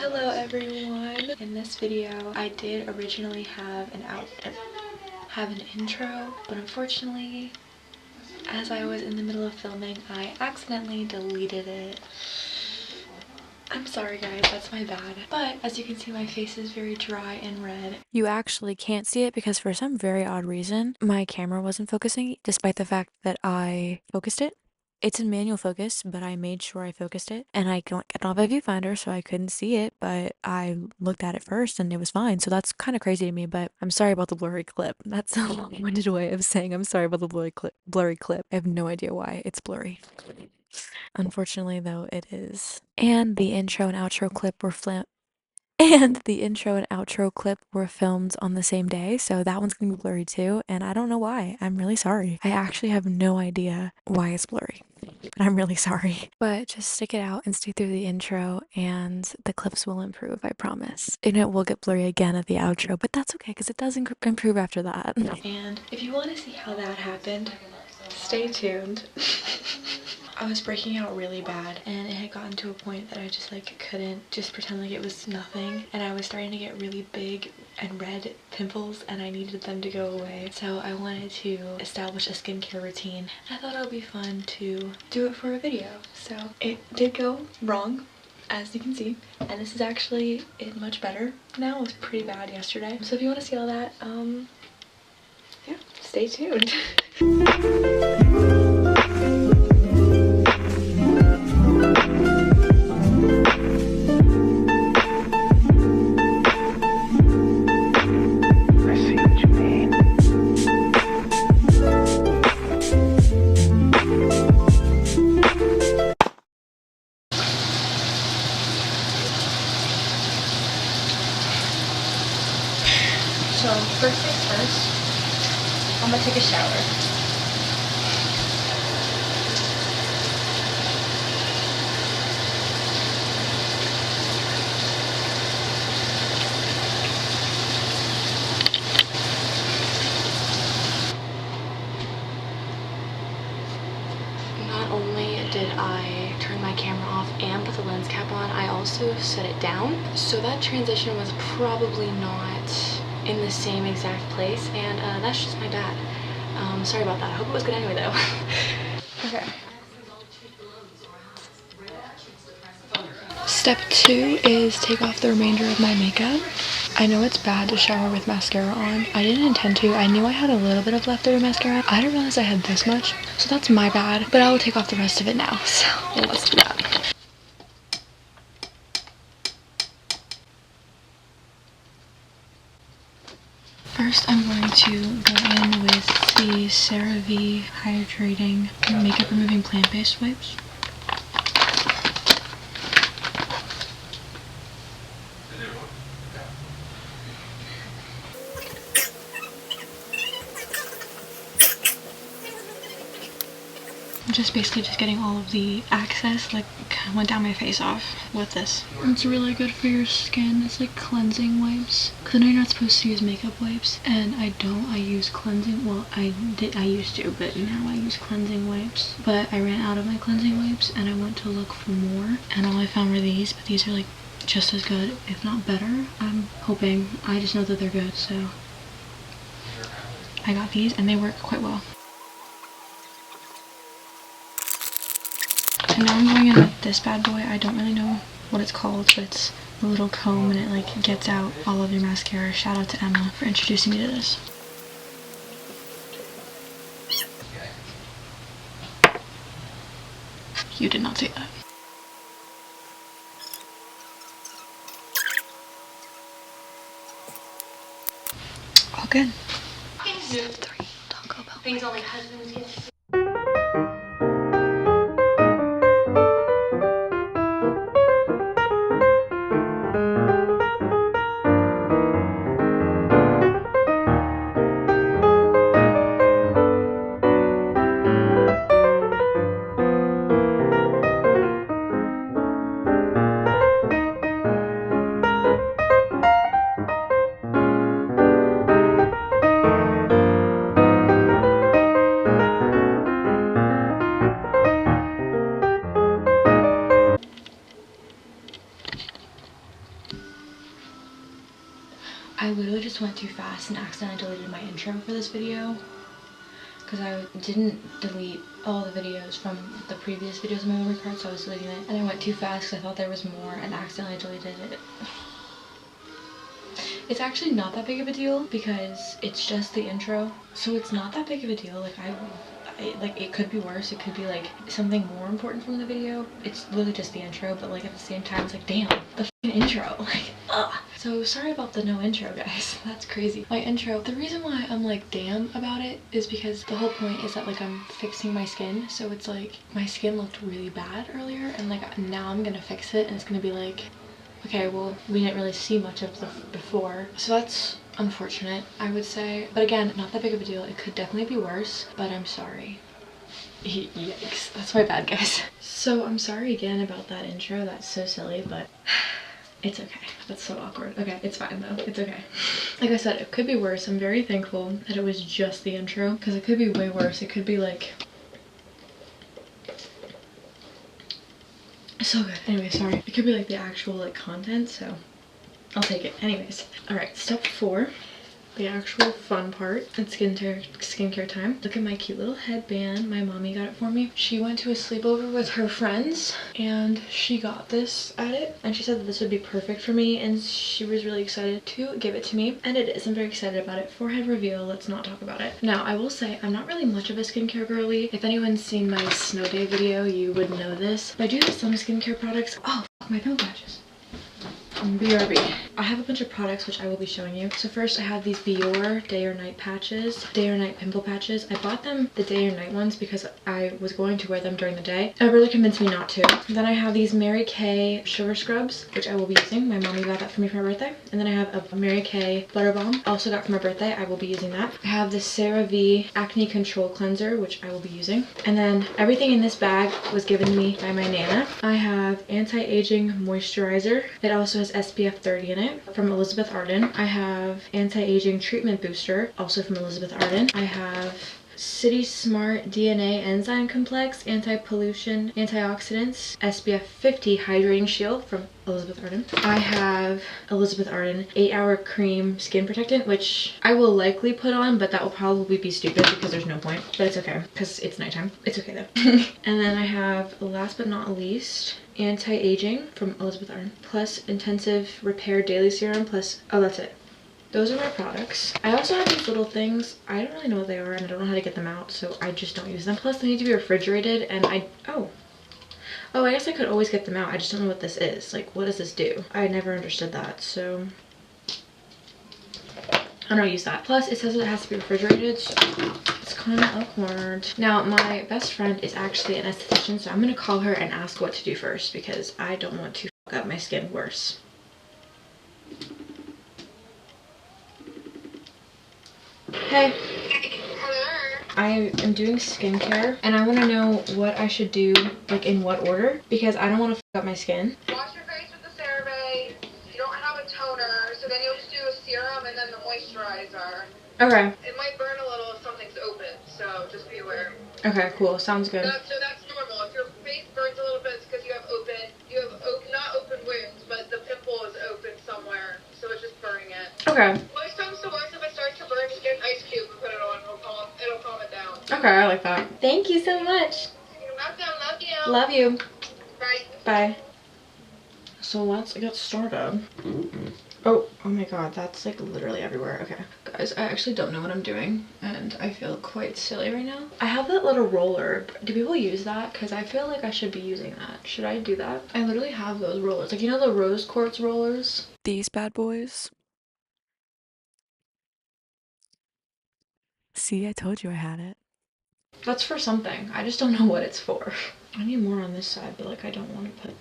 Hello everyone. In this video, I did originally have an intro, but unfortunately, as I was in the middle of filming, I accidentally deleted it. I'm sorry guys, that's my bad. But as you can see, my face is very dry and red. You actually can't see it because for some very odd reason, my camera wasn't focusing despite the fact that I focused it. It's in manual focus, but I made sure I focused it, and I don't have a viewfinder, so I couldn't see it, but I looked at it first and it was fine. So that's kind of crazy to me, but I'm sorry about the blurry clip. That's a long-winded way of saying I'm sorry about the blurry clip. I have no idea why it's blurry. Unfortunately, though, it is. And the intro and outro clip were filmed on the same day, so that one's gonna be blurry too, and I don't know why. I'm really sorry. I actually have no idea why it's blurry, but I'm really sorry. But just stick it out and stay through the intro, and the clips will improve, I promise. And it will get blurry again at the outro, but that's okay, because it does improve after that. And if you want to see how that happened, stay tuned. I was breaking out really bad, and it had gotten to a point that I just couldn't just pretend like it was nothing, and I was starting to get really big and red pimples and I needed them to go away. So I wanted to establish a skincare routine. I thought it would be fun to do it for a video. So it did go wrong, as you can see, and this is actually much better now. It was pretty bad yesterday. So if you want to see all that, yeah, stay tuned. So first things first, I'm gonna take a shower. Not only did I turn my camera off and put the lens cap on, I also set it down. So that transition was probably not in the same exact place, and that's just my bad. Sorry about that. I hope it was good anyway though. Okay. Step 2 is take off the remainder of my makeup. I know it's bad to shower with mascara on. I didn't intend to. I knew I had a little bit of leftover mascara. I didn't realize I had this much, so that's my bad. But I will take off the rest of it now, so let's do that. First, I'm going to go in with the CeraVe Hydrating Makeup Removing Plant-Based Wipes. Basically just getting all of the excess, went down my face off with this. It's really good for your skin. It's like cleansing wipes. Because I know you're not supposed to use makeup wipes, and I don't. I use cleansing, well, I used to, but now I use cleansing wipes. But I ran out of my cleansing wipes, and I went to look for more, and all I found were these, but these are just as good, if not better. I'm hoping. I just know that they're good, so I got these, and they work quite well. And now I'm going in with this bad boy. I don't really know what it's called, but it's a little comb and it gets out all of your mascara. Shout out to Emma for introducing me to this. You did not say that. All good. Step 3, Taco Bell. Things only husbands get. I literally just went too fast and accidentally deleted my intro for this video because I didn't delete all the videos from the previous videos on my memory card, so I was deleting it. And I went too fast because I thought there was more and accidentally deleted it. It's actually not that big of a deal because it's just the intro, so it's not that big of a deal. Like like it could be worse. It could be like something more important from the video. It's literally just the intro, but like at the same time it's like, damn, the fucking intro, like, ugh. So sorry about the no intro, guys. That's crazy. My intro, the reason why I'm like damn about it is because the whole point is that like I'm fixing my skin, so it's like my skin looked really bad earlier and like now I'm gonna fix it and it's gonna be like, okay, well, we didn't really see much of the before, so that's unfortunate, I would say. But again, not that big of a deal. It could definitely be worse, but I'm sorry. Yikes, that's my bad, guys. So I'm sorry again about that intro. That's so silly, but it's okay. That's so awkward. Okay, it's fine though. It's okay. Like I said, it could be worse. I'm very thankful that it was just the intro because it could be way worse. It could be like so good. Anyway, sorry. It could be like the actual like content, so I'll take it. Anyways, all right, step 4, the actual fun part. It's skincare time. Look at my cute little headband. My mommy got it for me. She went to a sleepover with her friends and she got this at it and she said that this would be perfect for me and she was really excited to give it to me, and it is. I'm very excited about it. Forehead reveal, let's not talk about it. Now I will say I'm not really much of a skincare girly. If anyone's seen my snow day video, you would know this, but I do have some skincare products. Oh, my pimple patches. BRB. I have a bunch of products which I will be showing you. So first I have these Biore day or night patches, day or night pimple patches. I bought them the day or night ones because I was going to wear them during the day. It really convinced me not to. Then I have these Mary Kay sugar scrubs, which I will be using. My mommy got that for me for my birthday. And then I have a Mary Kay butter balm, also got for my birthday. I will be using that. I have this CeraVe acne control cleanser, which I will be using. And then everything in this bag was given to me by my Nana. I have anti-aging moisturizer. It also has SPF 30 in it from Elizabeth Arden. I have anti-aging treatment booster, also from Elizabeth Arden. I have City Smart DNA enzyme complex, anti-pollution, antioxidants, SPF 50 hydrating shield from Elizabeth Arden. I have Elizabeth Arden 8-hour cream skin protectant, which I will likely put on, but that will probably be stupid because there's no point, but it's okay because it's nighttime. It's okay though. And then I have, last but not least, anti-aging from Elizabeth Arden plus intensive repair daily serum plus, oh, that's it. Those are my products. I also have these little things. I don't really know what they are and I don't know how to get them out, so I just don't use them. Plus they need to be refrigerated and I guess I could always get them out. I just don't know what this is. Like, what does this do? I never understood that, so I don't use that. Plus it says it has to be refrigerated, so it's kind of awkward. Now my best friend is actually an esthetician, so I'm gonna call her and ask what to do first because I don't want to fuck up my skin worse. Hey. Hello. I am doing skincare and I want to know what I should do, like in what order, because I don't want to fuck up my skin. Wash your face with the CeraVe. You don't have a toner, so then you'll just do a serum and then the moisturizer. Okay. It might burn a little if something's open, so just be aware. Okay, cool. Sounds good. So that's normal. If your face burns a little bit, it's because you have not open wounds, but the pimple is open somewhere, so it's just burning it. Okay. Worst comes to worst, if it starts to burn, just get an ice cube and put it on. It'll calm it down. Okay, I like that. Thank you so much. You're welcome. Love you. Love you. Bye. Bye. So let's get started. Oh my god, that's like literally everywhere. Okay. Guys, I actually don't know what I'm doing and I feel quite silly right now. I have that little roller. Do people use that? Because I feel like I should be using that. Should I do that? I literally have those rollers. Like, you know the rose quartz rollers? These bad boys. See, I told you I had it. That's for something. I just don't know what it's for. I need more on this side, but like I don't want to put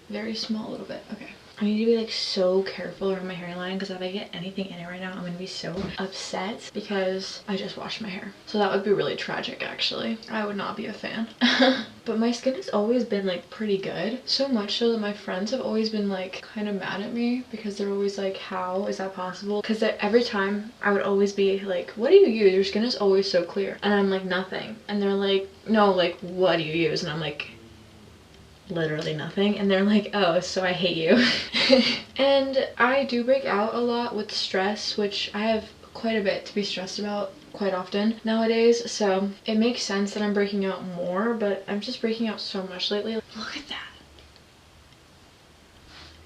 very small, a little bit. Okay. I need to be like so careful around my hairline because if I get anything in it right now, I'm gonna be so upset because I just washed my hair. So that would be really tragic actually. I would not be a fan. But my skin has always been like pretty good. So much so that my friends have always been like kind of mad at me because they're always like, how is that possible? Because every time I would always be like, what do you use? Your skin is always so clear. And I'm like, nothing. And they're like, no, like what do you use? And I'm like, literally nothing, and they're like, oh, so I hate you. And I do break out a lot with stress, which I have quite a bit to be stressed about quite often nowadays, so it makes sense that I'm breaking out more, but I'm just breaking out so much lately. Look at that.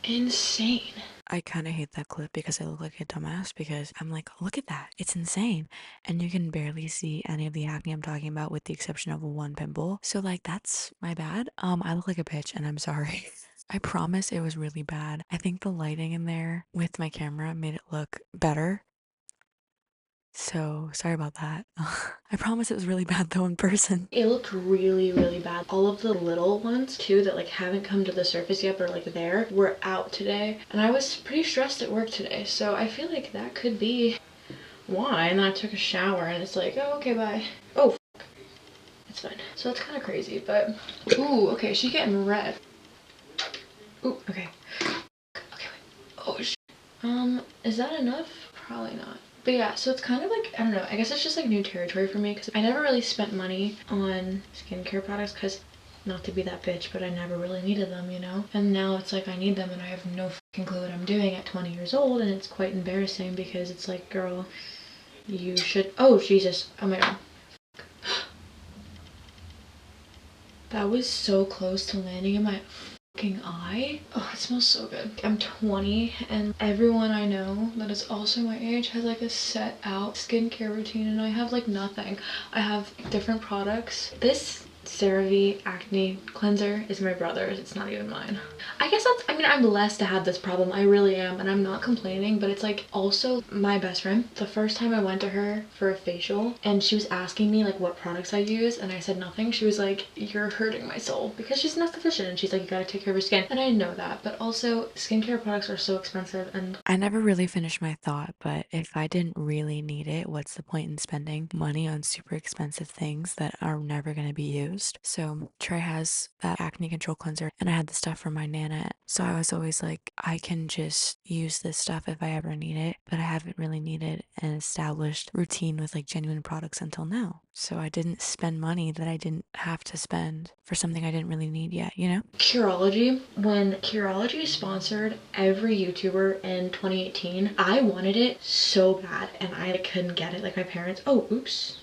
Insane. I kind of hate that clip because I look like a dumbass, because I'm like, look at that, it's insane, and you can barely see any of the acne I'm talking about with the exception of one pimple. So like, that's my bad. I look like a bitch and I'm sorry. I promise it was really bad. I think the lighting in there with my camera made it look better, so sorry about that. I promise it was really bad though in person. It looked really, really bad. All of the little ones too that like haven't come to the surface yet but are like there were out today. And I was pretty stressed at work today. So I feel like that could be why. And then I took a shower and it's like, oh, okay, bye. Oh, fuck. It's fine. So it's kind of crazy, but ooh, okay, she's getting red. Ooh, okay. Okay, wait. Oh, shit. Is that enough? Probably not. But yeah, so it's kind of like, I don't know, I guess it's just like new territory for me because I never really spent money on skincare products because, not to be that bitch, but I never really needed them, you know? And now it's like I need them and I have no fucking clue what I'm doing at 20 years old, and it's quite embarrassing because it's like, girl, you should, oh Jesus, oh my god. That was so close to landing in my eye. Oh, it smells so good. I'm 20 and everyone I know that is also my age has like a set out skincare routine, and I have like nothing. I have different products. This CeraVe acne cleanser is my brother's. It's not even mine. I guess that's, I mean, I'm blessed to have this problem. I really am, and I'm not complaining, but it's like also my best friend. The first time I went to her for a facial and she was asking me like what products I use and I said nothing, she was like, you're hurting my soul, because she's an esthetician and she's like, you gotta take care of your skin. And I know that, but also skincare products are so expensive. And I never really finished my thought, but if I didn't really need it, what's the point in spending money on super expensive things that are never going to be used? So Trey has that acne control cleanser and I had the stuff from my nana, so I was always like, I can just use this stuff if I ever need it, but I haven't really needed an established routine with like genuine products until now. So I didn't spend money that I didn't have to spend for something I didn't really need yet, you know? Curology, when Curology sponsored every YouTuber in 2018, I wanted it so bad and I couldn't get it. Like my parents, oh, oops.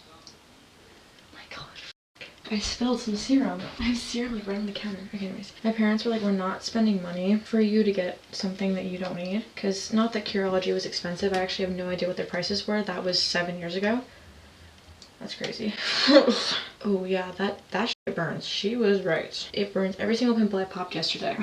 I spilled some serum. I have serum like right on the counter. Okay, anyways. My parents were like, we're not spending money for you to get something that you don't need. Because not that Curology was expensive. I actually have no idea what their prices were. That was 7 years ago. That's crazy. Oh yeah, that shit burns. She was right. It burns every single pimple I popped yesterday.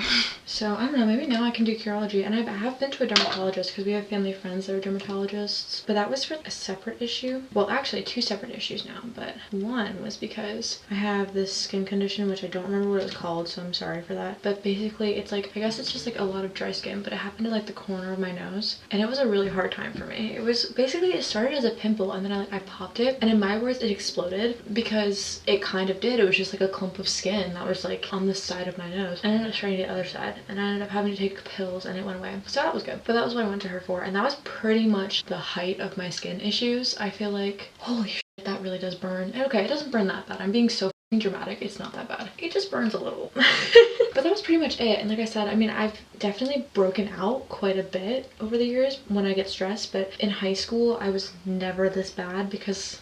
So I don't know, maybe now I can do Curology. And I have been to a dermatologist because we have family friends that are dermatologists. But that was for a separate issue. Well, actually 2 separate issues now. But one was because I have this skin condition, which I don't remember what it was called, so I'm sorry for that. But basically it's like, I guess it's just like a lot of dry skin, but it happened to like the corner of my nose. And it was a really hard time for me. It was basically, it started as a pimple and then I popped it. And in my words, it exploded, because it kind of did. It was just like a clump of skin that was like on the side of my nose. I ended up trying the other side and I ended up having to take pills and it went away. So that was good. But that was what I went to her for, and that was pretty much the height of my skin issues. I feel like, holy shit, that really does burn. And okay, it doesn't burn that bad. I'm being so dramatic. It's not that bad. It just burns a little. But that was pretty much it. And like I said, I mean, I've definitely broken out quite a bit over the years when I get stressed, but in high school I was never this bad because,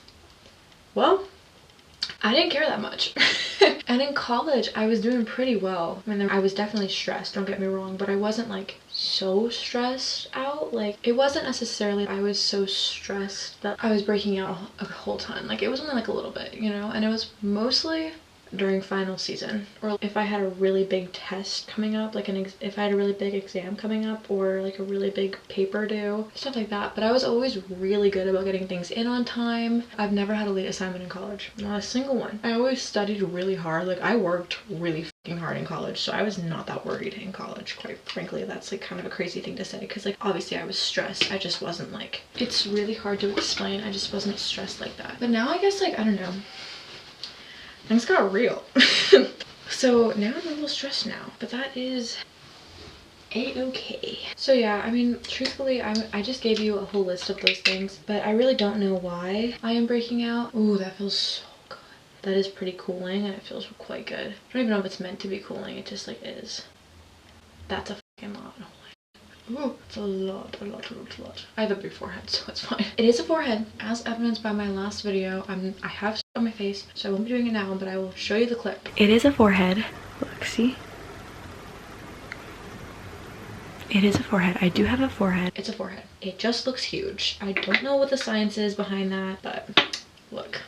well, I didn't care that much. And in college I was doing pretty well. I mean, I was definitely stressed, don't get me wrong, but I wasn't like so stressed out. Like, it wasn't necessarily I was so stressed that I was breaking out a whole ton. Like, it was only like a little bit, you know? And it was mostly during final season, or if I had a really big test coming up, like if I had a really big exam coming up, or like a really big paper due, stuff like that. But I was always really good about getting things in on time. I've never had a late assignment in college, not a single one. I always studied really hard. Like, I worked really fucking hard in college, so I was not that worried in college, quite frankly. That's like kind of a crazy thing to say, because like obviously I was stressed, I just wasn't like, it's really hard to explain, I just wasn't stressed like that. But now I guess, like, I don't know, things got real. So now I'm a little stressed now, but that is a-okay. So yeah, I mean, truthfully, I just gave you a whole list of those things, but I really don't know why I am breaking out. Ooh, that feels so good. that is pretty cooling and it feels quite good. I don't even know if it's meant to be cooling, it just like is. That's a fucking lot. Ooh, it's a lot. I have a big forehead, so it's fine. It is a forehead, as evidenced by my last video. I have shit on my face, so I won't be doing it now, but I will show you the clip. It is a forehead. Look, see? It is a forehead. I do have a forehead. It's a forehead. It just looks huge. I don't know what the science is behind that, but look.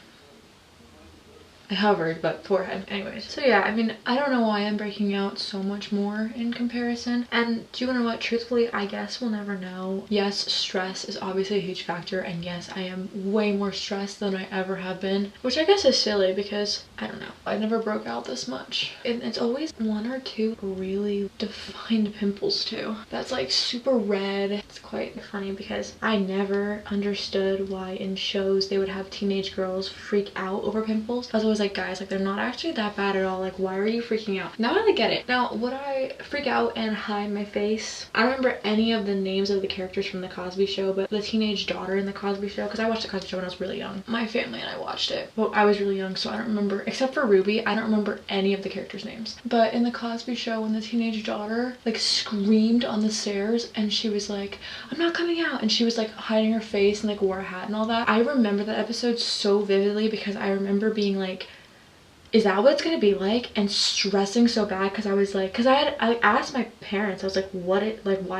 I hovered, but forehead. Anyways, so yeah, I mean, I don't know why I'm breaking out so much more in comparison. And do you want to know what? Truthfully, I guess we'll never know. Yes, stress is obviously a huge factor, and yes, I am way more stressed than I ever have been, which I guess is silly because I don't know, I never broke out this much. And it's always one or two really defined pimples too. That's like super red. It's quite funny because I never understood why in shows they would have teenage girls freak out over pimples. I was always like, guys, like they're not actually that bad at all. Like, why are you freaking out? Now I get it. Now, would I freak out and hide my face? I don't remember any of the names of the characters from the Cosby Show, but the teenage daughter in the Cosby Show, because I watched the Cosby Show when I was really young. My family and I watched it. Well, I was really young, so I don't remember, except for Ruby, I don't remember any of the characters' names. But in the Cosby Show, when the teenage daughter like screamed on the stairs and she was like, I'm not coming out, and she was like hiding her face and like wore a hat and all that. I remember that episode so vividly because I remember being like, is that what it's gonna be like? And stressing so bad because I was like, because I asked my parents, I was like, why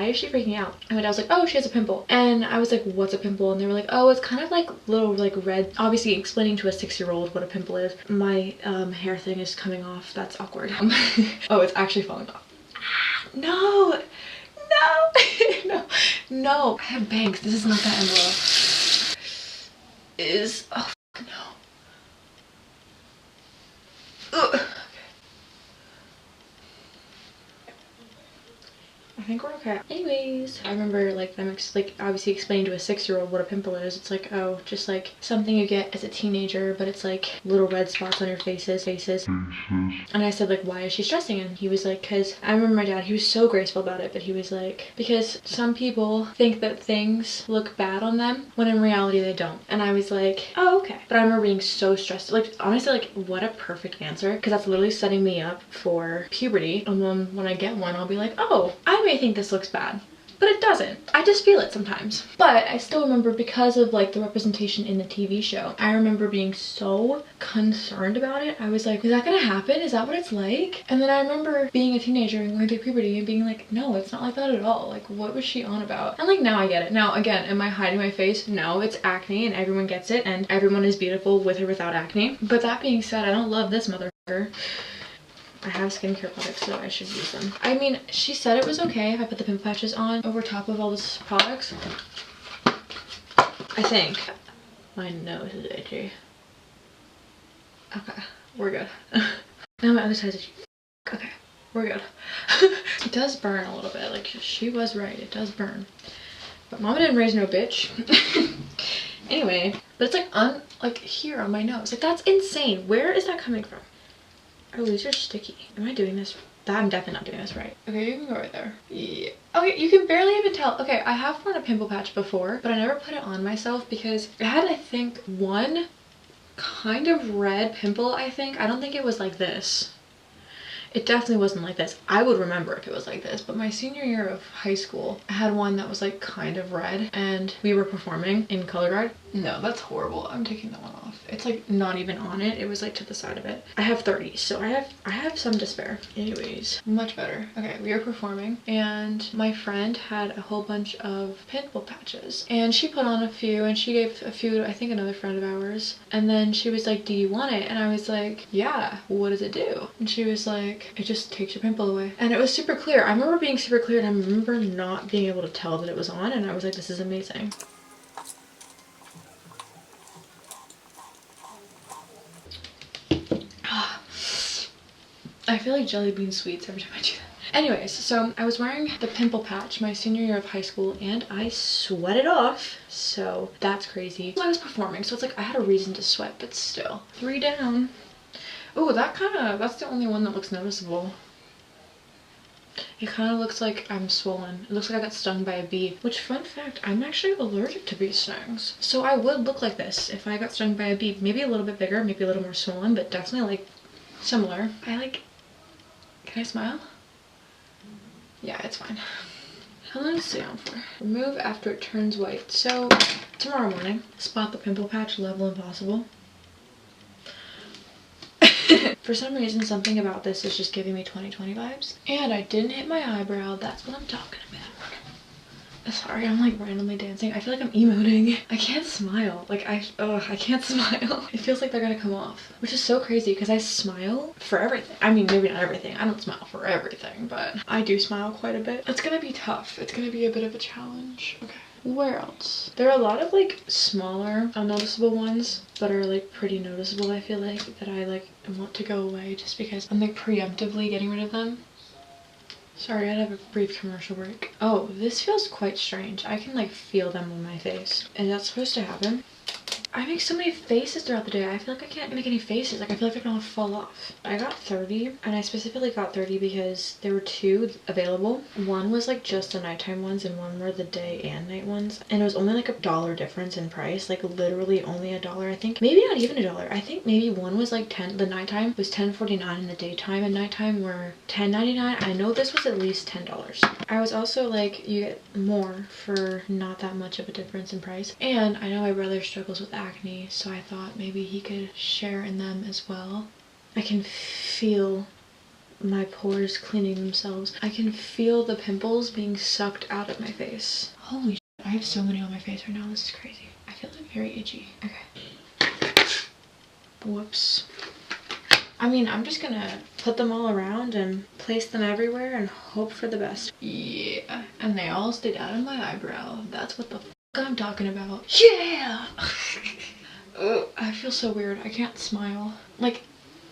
is she freaking out? And my dad was like, oh, she has a pimple. And I was like, what's a pimple? And they were like, oh, it's kind of like little like red, obviously explaining to a 6-year-old what a pimple is. My hair thing is coming off. That's awkward. Oh, it's actually falling off. No, no, I have bangs. This is not that envelope. Oh, no. Ugh. I think we're okay. Anyways, I remember like them obviously explaining to a 6-year-old what a pimple is. It's like, oh, just like something you get as a teenager, but it's like little red spots on your faces. And I said like, why is she stressing? And he was like, because I remember my dad, he was so graceful about it, but he was like, because some people think that things look bad on them when in reality they don't. And I was like, oh, okay. But I remember being so stressed. Like, honestly, like what a perfect answer, because that's literally setting me up for puberty. And then when I get one, I'll be like, oh, I may think this looks bad, but it doesn't. I just feel it sometimes. But I still remember, because of like the representation in the TV show, I remember being so concerned about it. I was like, is that gonna happen? Is that what it's like? And then I remember being a teenager and going through puberty and being like, no, it's not like that at all. Like, what was she on about? And like, now I get it. Now again, am I hiding my face? No, it's acne and everyone gets it and everyone is beautiful with or without acne. But that being said, I don't love this motherfucker. I have skincare products, so I should use them. I mean, she said it was okay if I put the pimple patches on over top of all this products. I think. My nose is itchy. Okay, we're good. Now my other side is itchy. Okay, we're good. It does burn a little bit. Like, she was right. It does burn. But mama didn't raise no bitch. Anyway, but it's like here on my nose. Like, that's insane. Where is that coming from? Oh, these are sticky. Am I doing this? I'm definitely not doing this right. Okay, you can go right there. Yeah. Okay, you can barely even tell. Okay, I have worn a pimple patch before, but I never put it on myself because it had, I think, one kind of red pimple, I think. I don't think it was like this. It definitely wasn't like this. I would remember if it was like this, but my senior year of high school, I had one that was like kind of red and we were performing in color guard. No, that's horrible. I'm taking that one off. It's like not even on it. It was like to the side of it. I have 30, so I have some to spare. Anyways, much better. Okay, we were performing and my friend had a whole bunch of pimple patches and she put on a few and she gave a few to, I think, another friend of ours. And then she was like, do you want it? And I was like, yeah, what does it do? And she was like, it just takes your pimple away. And it was super clear. I remember being super clear and I remember not being able to tell that it was on, and I was like, this is amazing. I feel like jelly bean sweets every time I do that. Anyways, so I was wearing the pimple patch my senior year of high school and I sweated off, so that's crazy. I was performing, so it's like I had a reason to sweat, but still. 3 down. Oh, that's the only one that looks noticeable. It kind of looks like I'm swollen. It looks like I got stung by a bee, which, fun fact, I'm actually allergic to bee stings. So I would look like this if I got stung by a bee. Maybe a little bit bigger, maybe a little more swollen, but definitely like similar. Can I smile? Yeah, it's fine. How long does it stay on for? Remove after it turns white. So tomorrow morning, spot the pimple patch, level impossible. For some reason, something about this is just giving me 2020 vibes. And I didn't hit my eyebrow. That's what I'm talking about. Sorry, I'm like randomly dancing. I feel like I'm emoting. I can't smile. Like I can't smile. It feels like they're gonna come off, which is so crazy because I smile for everything. I mean, maybe not everything. I don't smile for everything, but I do smile quite a bit. It's gonna be tough. It's gonna be a bit of a challenge. Okay. Where else? There are a lot of like smaller, unnoticeable ones that are like pretty noticeable, I feel like, that I like want to go away just because I'm like preemptively getting rid of them. Sorry, I'd have a brief commercial break. Oh, this feels quite strange. I can like feel them on my face. Is that supposed to happen? I make so many faces throughout the day. I feel like I can't make any faces. Like I feel like they're gonna fall off. I got 30, and I specifically got 30 because there were 2 available. One was like just the nighttime ones and one were the day and night ones. And it was only like $1 difference in price. Like literally only $1, I think. Maybe not even $1. I think maybe one was like 10, the nighttime was $10.49 and the daytime and nighttime were $10.99. I know this was at least $10. I was also like, you get more for not that much of a difference in price. And I know my brother struggles with acne, so I thought maybe he could share in them as well. I can feel my pores cleaning themselves. I can feel the pimples being sucked out of my face. Holy shit, I have so many on my face right now. This is crazy. I feel like very itchy. Okay. Whoops. I mean, I'm just gonna put them all around and place them everywhere and hope for the best. Yeah, and they all stayed out of my eyebrow. That's what the f I'm talking about. Yeah! Ugh, I feel so weird. I can't smile. Like,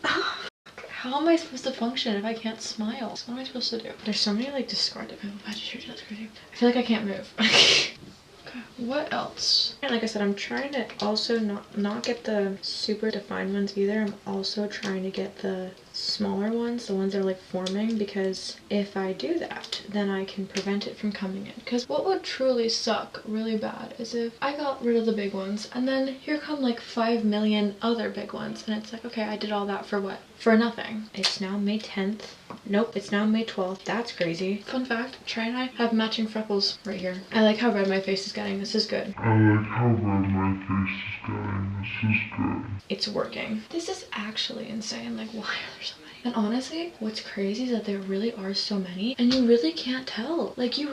how am I supposed to function if I can't smile? What am I supposed to do? There's so many like discarded pimple patches here. That's crazy. I feel like I can't move. Okay, what else? And like I said, I'm trying to also not get the super defined ones either. I'm also trying to get the smaller ones, the ones that are like forming, because if I do that, then I can prevent it from coming in. Because what would truly suck really bad is if I got rid of the big ones and then here come like 5 million other big ones and it's like, okay, I did all that for what? For nothing. It's now May 10th. Nope, it's now May 12th. That's crazy. Fun fact, Trey and I have matching freckles right here. I like how red my face is getting. This is good. I like how red my face is getting. This is good. It's working. This is actually insane. Like, why are there so many? And honestly, what's crazy is that there really are so many and you really can't tell. Like, you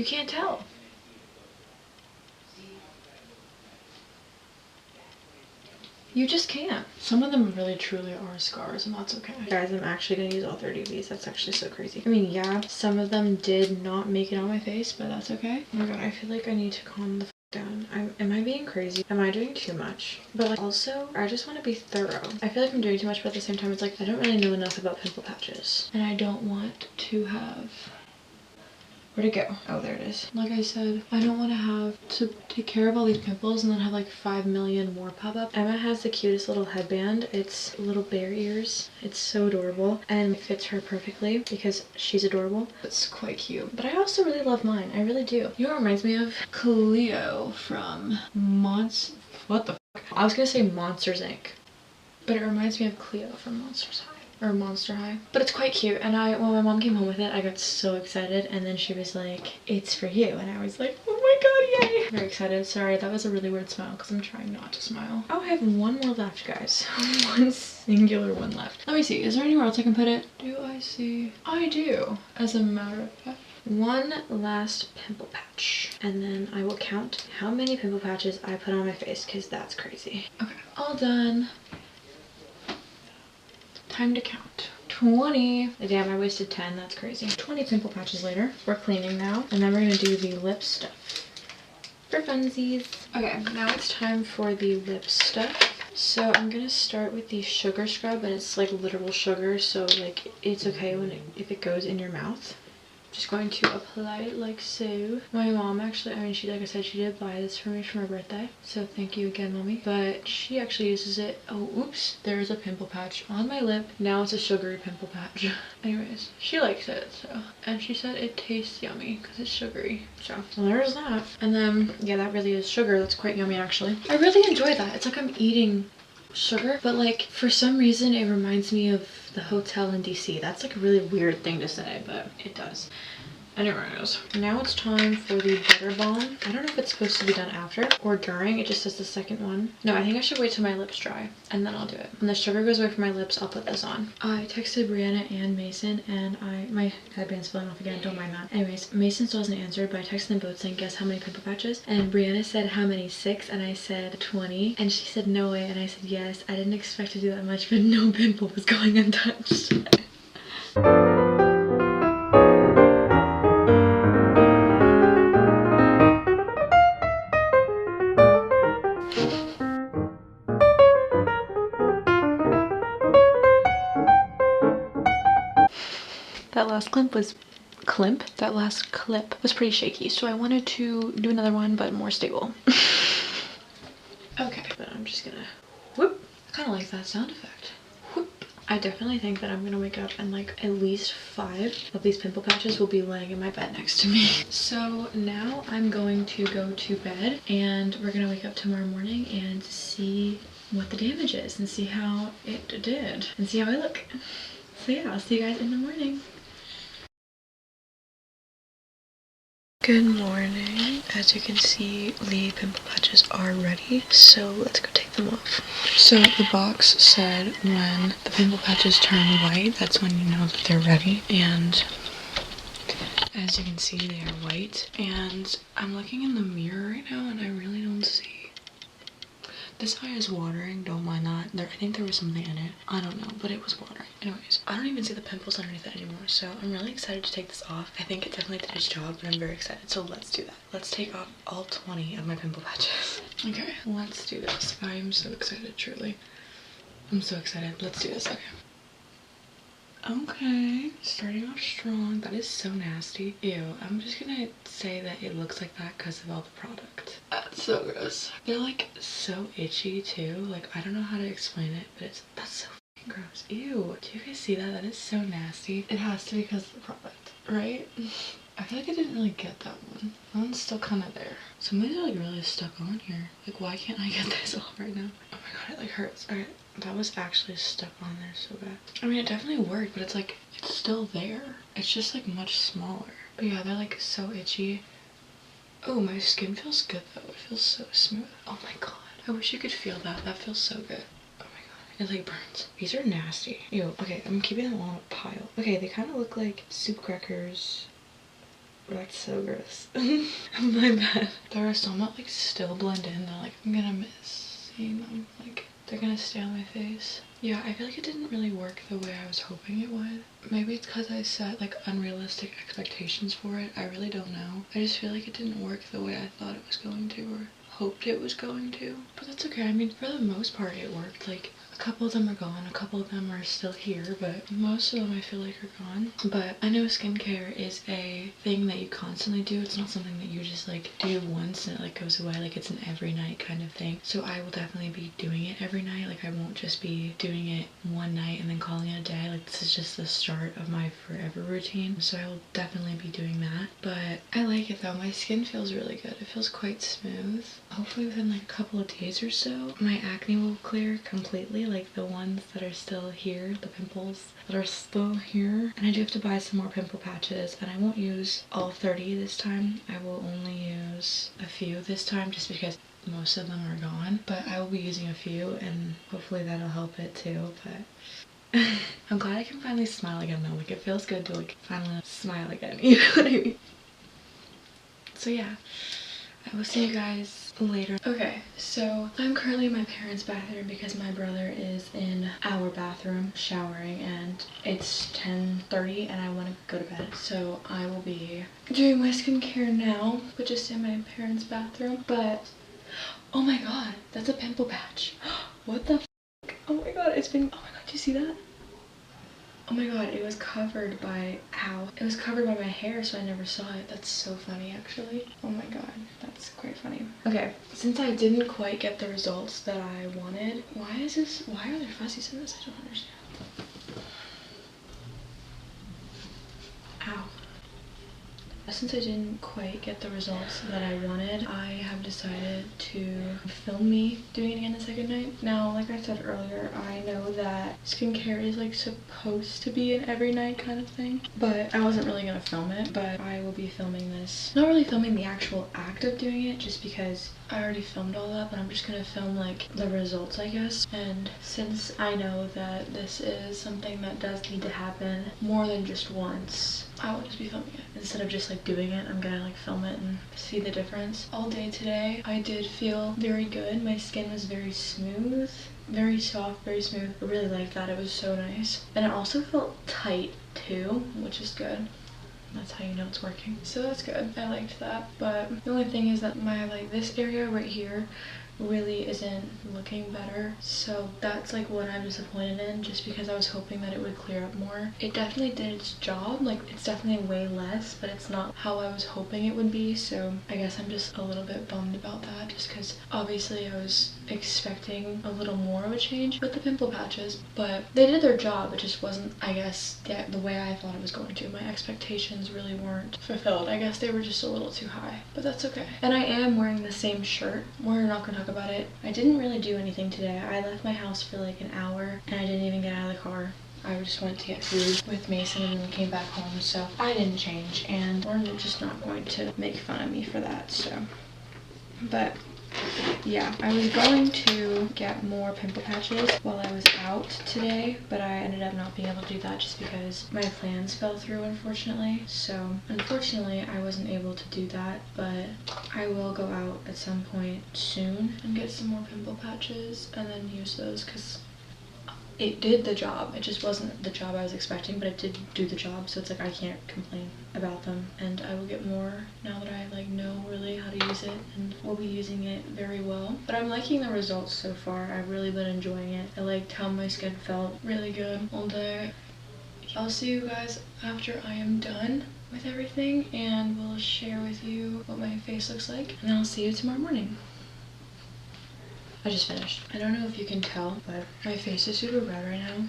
can't tell. You just can't. Some of them really truly are scars and that's okay. Guys, I'm actually gonna use all 30 of these. That's actually so crazy. I mean, yeah, some of them did not make it on my face, but that's okay. Oh my god, I feel like I need to calm the f down. Am I being crazy? Am I doing too much? But like, also, I just want to be thorough. I feel like I'm doing too much, but at the same time, it's like, I don't really know enough about pimple patches. And I don't want to have... Where'd it go? Oh, there it is. Like I said, I don't want to have to take care of all these pimples and then have like 5 million more pop up. Emma has the cutest little headband. It's little bear ears. It's so adorable and it fits her perfectly because she's adorable. It's quite cute. But I also really love mine. I really do. You know what reminds me of? Cleo from What the f? I was gonna say Monsters Inc. But it reminds me of Cleo from Monsters High. Or Monster High. But it's quite cute and when my mom came home with it, I got so excited and then she was like, it's for you, and I was like, oh my god, yay! Very excited. Sorry, that was a really weird smile because I'm trying not to smile. Oh, I have one more left, guys. One singular one left. Let me see, is there anywhere else I can put it? Do I see? I do, as a matter of fact. One last pimple patch and then I will count how many pimple patches I put on my face because that's crazy. Okay, all done. Time to count. 20. Damn, I wasted 10. That's crazy. 20 pimple patches later. We're cleaning now. And then we're gonna do the lip stuff for funsies. Okay, now it's time for the lip stuff. So I'm gonna start with the sugar scrub, and it's like literal sugar, so like it's okay if it goes in your mouth. Just going to apply it like so. My mom actually, I mean, she, like I said, she did buy this for me for my birthday. So thank you again, mommy. But she actually uses it. Oh, oops. There's a pimple patch on my lip. Now it's a sugary pimple patch. Anyways, she likes it, so. And she said it tastes yummy because it's sugary. So well, there's that. And then, yeah, that really is sugar. That's quite yummy, actually. I really enjoy that. It's like I'm eating sugar, but like for some reason it reminds me of the hotel in DC. That's like a really weird thing to say, but it does. Anyways, now it's time for the butter bomb. I don't know if it's supposed to be done after or during. It just says the second one. No, I think I should wait till my lips dry and then I'll do it. When the sugar goes away from my lips, I'll put this on. I texted Brianna and Mason, and my headband's falling off again, don't mind that. Anyways, Mason still hasn't answered, but I texted them both saying guess how many pimple patches, and Brianna said how many, 6, and I said 20, and she said no way, and I said yes. I didn't expect to do that much, but no pimple was going untouched. That last clip was pretty shaky, so I wanted to do another one, but more stable. Okay, but I'm just gonna whoop. I kind of like that sound effect. Whoop. I definitely think that I'm gonna wake up and like at least 5 of these pimple patches will be laying in my bed next to me. So now I'm going to go to bed, and we're gonna wake up tomorrow morning and see what the damage is and see how it did and see how I look. So yeah, I'll see you guys in the morning. Good morning. As you can see, the pimple patches are ready, so let's go take them off. So the box said when the pimple patches turn white, that's when you know that they're ready, and as you can see, they are white. And I'm looking in the mirror right now and I really don't see. This eye is watering, don't mind that. I think there was something in it. I don't know, but it was watering. Anyways, I don't even see the pimples underneath it anymore, so I'm really excited to take this off. I think it definitely did its job, but I'm very excited, so let's do that. Let's take off all 20 of my pimple patches. Okay, let's do this. I am so excited, truly. I'm so excited. Let's do this, okay. Okay, starting off strong. That is so nasty. Ew, I'm just gonna say that it looks like that because of all the product. That's so gross. They're like so itchy too. Like, I don't know how to explain it, but that's so fucking gross. Ew, do you guys see that? That is so nasty. It has to be because of the product, right? I feel like I didn't really get that one. That one's still kind of there. Some of these are like really stuck on here. Like, why can't I get this off right now? Oh my god, it like hurts. Okay, that was actually stuck on there so bad. I mean, it definitely worked, but it's like, it's still there. It's just like much smaller. But yeah, they're like so itchy. Oh, my skin feels good though. It feels so smooth. Oh my god. I wish you could feel that. That feels so good. Oh my god. It like burns. These are nasty. Ew. Okay, I'm keeping them all in a pile. Okay, they kind of look like soup crackers. That's so gross. My bad. There are some that like still blend in that like I'm gonna miss seeing them. Like they're gonna stay on my face. Yeah, I feel like it didn't really work the way I was hoping it would. Maybe it's because I set like unrealistic expectations for it. I really don't know. I just feel like it didn't work the way I thought it was going to, or hoped it was going to. But that's okay. I mean, for the most part it worked. Like, a couple of them are gone, a couple of them are still here, but most of them I feel like are gone. But I know skincare is a thing that you constantly do. It's not something that you just like do once and it like goes away. Like, it's an every night kind of thing. So I will definitely be doing it every night. Like, I won't just be doing it one night and then calling it a day. Like, this is just the start of my forever routine. So I will definitely be doing that. But I like it though. My skin feels really good. It feels quite smooth. Hopefully within like a couple of days or so, my acne will clear completely. Like the ones that are still here, the pimples that are still here. And I do have to buy some more pimple patches, and I won't use all 30 this time. I will only use a few this time just because most of them are gone. But I will be using a few, and hopefully that'll help it too. But I'm glad I can finally smile again though. Like, it feels good to like finally smile again. You know what I mean? So yeah, I will see you guys later. Okay, so I'm currently in my parents' bathroom because my brother is in our bathroom showering, and it's 10:30 and I want to go to bed. So I will be doing my skincare now, but just in my parents' bathroom. But oh my god, that's a pimple patch. What the f? Oh my god, it's been, oh my god, do you see that? Oh my god, it was covered by, ow. It was covered by my hair, so I never saw it. That's so funny, actually. Oh my god, that's quite funny. Okay, since I didn't quite get the results that I wanted, why are there fuzzies in this? I don't understand. Ow. Since I didn't quite get the results that I wanted, I have decided to film me doing it again the second night. Now, like I said earlier, I know that skincare is like supposed to be an every night kind of thing, but I wasn't really gonna film it, but I will be filming this. Not really filming the actual act of doing it, just because I already filmed all that, but I'm just gonna film like the results, I guess. And since I know that this is something that does need to happen more than just once, I will just be filming it. Instead of just like doing it, I'm gonna like film it and see the difference. All day today, I did feel very good. My skin was very smooth, very soft, very smooth. I really liked that. It was so nice. And it also felt tight too, which is good. That's how you know it's working. So that's good. I liked that. But the only thing is that my like this area right here really isn't looking better, so that's like what I'm disappointed in, just because I was hoping that it would clear up more. It definitely did its job, like it's definitely way less, but it's not how I was hoping it would be, so I guess I'm just a little bit bummed about that, just because obviously I was expecting a little more of a change with the pimple patches, but they did their job. It just wasn't, I guess, the way I thought it was going to. My expectations really weren't fulfilled. I guess they were just a little too high, but that's okay. And I am wearing the same shirt. We're not gonna talk about it. I didn't really do anything today. I left my house for like an hour and I didn't even get out of the car. I just went to get food with Mason and then came back home, so I didn't change, and we're just not going to make fun of me for that, so. But yeah, I was going to get more pimple patches while I was out today, but I ended up not being able to do that just because my plans fell through, unfortunately. So unfortunately I wasn't able to do that, but I will go out at some point soon and get some more pimple patches and then use those, because it did the job. It just wasn't the job I was expecting, but it did do the job, so it's like I can't complain about them. And I will get more now that I like know really how to use it, and will be using it very well. But I'm liking the results so far. I've really been enjoying it. I liked how my skin felt really good all day. I'll see you guys after I am done with everything, and we'll share with you what my face looks like, and then I'll see you tomorrow morning. I just finished. I don't know if you can tell, but my face is super red right now.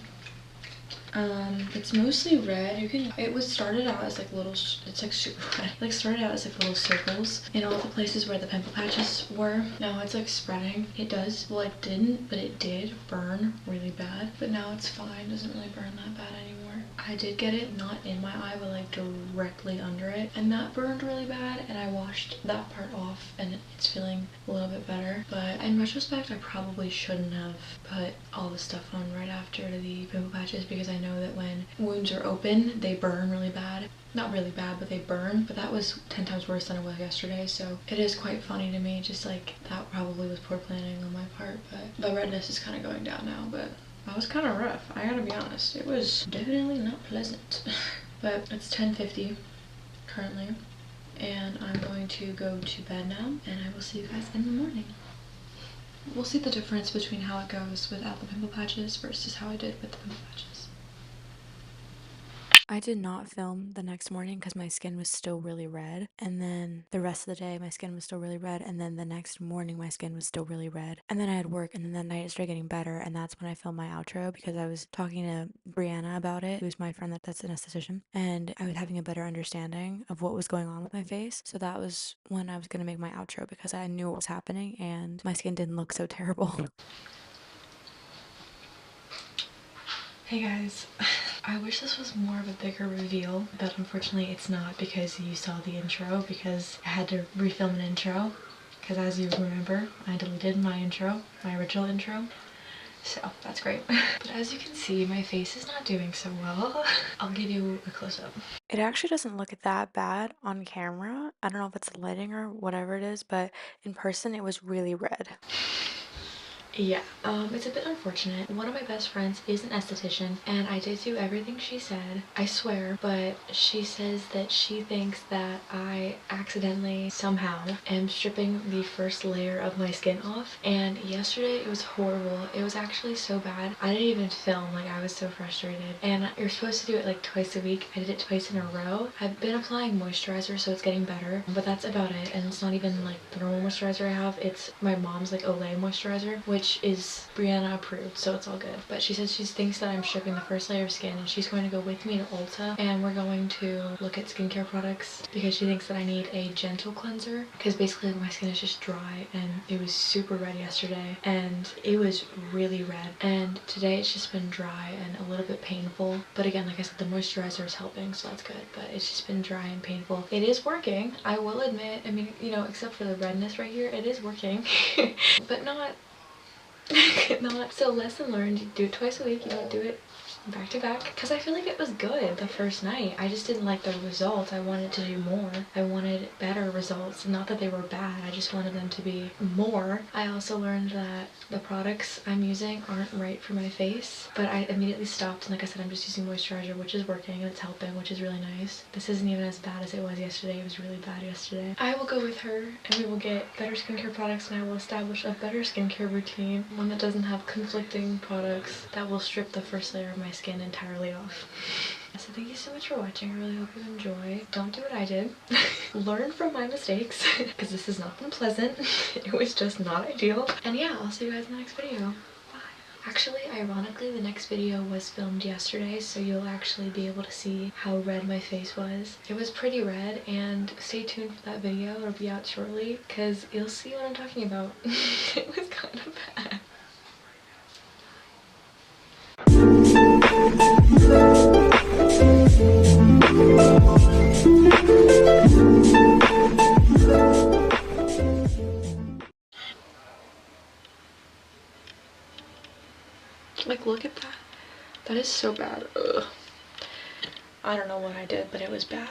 It's mostly red. It was started out as like little, it's like super red. Like started out as like little circles in all the places where the pimple patches were. Now it's like spreading. It does, well it didn't, but it did burn really bad. But now it's fine, doesn't really burn that bad anymore. I did get it not in my eye, but like directly under it. And that burned really bad, and I washed that part off and it's feeling a little bit better. But in retrospect, I probably shouldn't have put all the stuff on right after the pimple patches, because I know that when wounds are open, they burn really bad. Not really bad, but they burn. But that was 10 times worse than it was yesterday, so it is quite funny to me. Just like that probably was poor planning on my part, but the redness is kind of going down now. But that was kind of rough, I gotta be honest. It was definitely not pleasant. But it's 10:50 currently, and I'm going to go to bed now, and I will see you guys in the morning. We'll see the difference between how it goes without the pimple patches versus how I did with the pimple patches. I did not film the next morning because my skin was still really red, and then the rest of the day my skin was still really red, and then the next morning my skin was still really red, and then I had work, and then that night it started getting better, and that's when I filmed my outro, because I was talking to Brianna about it, who's my friend that's an esthetician, and I was having a better understanding of what was going on with my face. So that was when I was going to make my outro, because I knew what was happening and my skin didn't look so terrible. Hey guys, I wish this was more of a bigger reveal, but unfortunately it's not, because you saw the intro, because I had to refilm an intro, because as you remember, I deleted my intro, my original intro, so that's great. But as you can see, my face is not doing so well. I'll give you a close-up. It actually doesn't look that bad on camera. I don't know if it's lighting or whatever it is, but in person it was really red. Yeah, it's a bit unfortunate. One of my best friends is an esthetician, and I did do everything she said, I swear, but she says that she thinks that I accidentally, somehow, am stripping the first layer of my skin off, and yesterday it was horrible. It was actually so bad. I didn't even film, like, I was so frustrated. And you're supposed to do it like twice a week. I did it twice in a row. I've been applying moisturizer, so it's getting better, but that's about it. And it's not even like the normal moisturizer I have. It's my mom's like Olay moisturizer, which is Brianna approved, so it's all good. But she says she thinks that I'm stripping the first layer of skin, and she's going to go with me to Ulta, and we're going to look at skincare products because she thinks that I need a gentle cleanser, because basically my skin is just dry, and it was super red yesterday, and it was really red, and today it's just been dry and a little bit painful. But again, like I said, the moisturizer is helping, so that's good, but it's just been dry and painful. It is working, I will admit. I mean, you know, except for the redness right here, it is working. But not not so. Lesson learned, you do it twice a week, you don't do it back to back, because I feel like it was good the first night. I just didn't like the results. I wanted to do more. I wanted better results. Not that they were bad, I just wanted them to be more. I also learned that the products I'm using aren't right for my face, but I immediately stopped, and like I said, I'm just using moisturizer, which is working and it's helping, which is really nice. This isn't even as bad as it was yesterday. It was really bad yesterday. I will go with her and we will get better skincare products, and I will establish a better skincare routine, one that doesn't have conflicting products that will strip the first layer of my skin entirely off. So thank you so much for watching. I really hope you enjoy. Don't do what I did. Learn from my mistakes, because this has not been pleasant. It was just not ideal. And yeah, I'll see you guys in the next video. Actually, ironically, the next video was filmed yesterday, so you'll actually be able to see how red my face was. It was pretty red, and stay tuned for that video. It'll be out shortly, because you'll see what I'm talking about. It was kind of bad. Like, look at that. That is so bad. Ugh. I don't know what I did, but it was bad.